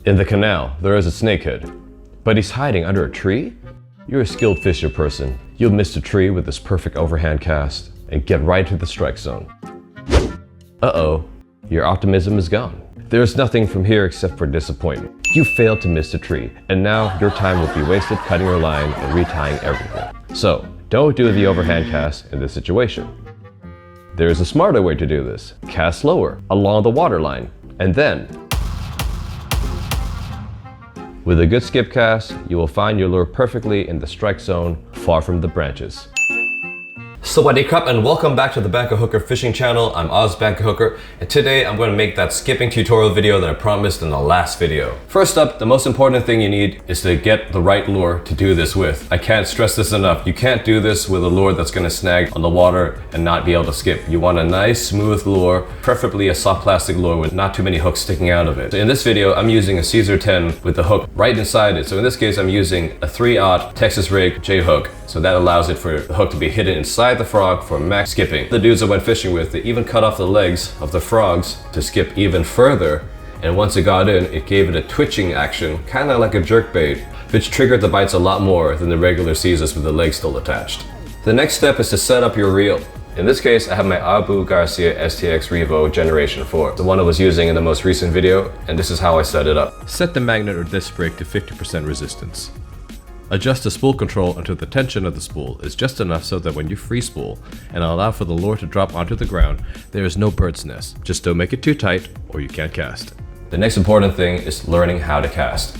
In the canal, there is a snakehead, but he's hiding under a tree? You're a skilled fisher person. You'll miss the tree with this perfect overhand cast and get right to the strike zone. Uh-oh, your optimism is gone. There's nothing from here except for disappointment. You failed to miss the tree, and now your time will be wasted cutting your line and retying everything. So, don't do the overhand cast in this situation. There is a smarter way to do this. Cast lower, along the water line, and then with a good skip cast, you will find your lure perfectly in the strike zone, far from the branches. Sawadee krap and welcome back to the Bangkok Hooker Fishing Channel. I'm Oz Bangkok Hooker, and today I'm going to make that skipping tutorial video that I promised in the last video. First up, the most important thing you need is to get the right lure to do this with. I can't stress this enough. You can't do this with a lure that's going to snag on the water and not be able to skip. You want a nice smooth lure, preferably a soft plastic lure with not too many hooks sticking out of it. So in this video, I'm using a Caesar 10 with the hook right inside it. So in this case, I'm using a 3/0 Texas rig J hook. So that allows it for the hook to be hidden inside the frog for max skipping. The dudes I went fishing with, they even cut off the legs of the frogs to skip even further. And once it got in, it gave it a twitching action, kind of like a jerkbait, which triggered the bites a lot more than the regular Caesars with the legs still attached. The next step is to set up your reel. In this case, I have my Abu Garcia STX Revo Generation 4, the one I was using in the most recent video, and this is how I set it up. Set the magnet or disc brake to 50% resistance. Adjust the spool control until the tension of the spool is just enough so that when you free spool and allow for the lure to drop onto the ground, there is no bird's nest. Just don't make it too tight or you can't cast. The next important thing is learning how to cast.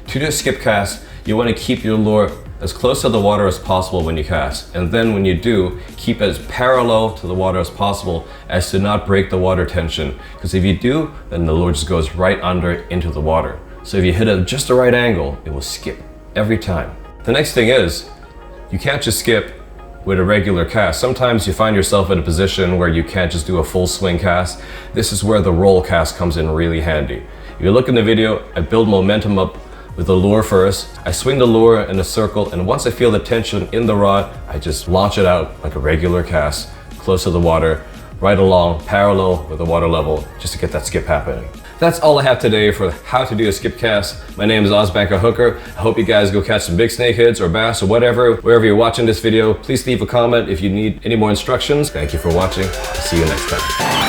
To do a skip cast, you want to keep your lure as close to the water as possible when you cast, and then when you do, keep it as parallel to the water as possible as to not break the water tension, because if you do, then the lure just goes right under into the water. So if you hit it at just the right angle, it will skip every time. The next thing is, you can't just skip with a regular cast. Sometimes you find yourself in a position where you can't just do a full swing cast. This is where the roll cast comes in really handy. If you look in the video, I build momentum up with the lure first. I swing the lure in a circle, and once I feel the tension in the rod, I just launch it out like a regular cast, close to the water, right along, parallel with the water level, just to get that skip happening. That's all I have today for how to do a skip cast. My name is Oz Bangkok Hooker. I hope you guys go catch some big snakeheads or bass or whatever. Wherever you're watching this video, please leave a comment if you need any more instructions. Thank you for watching. I'll see you next time.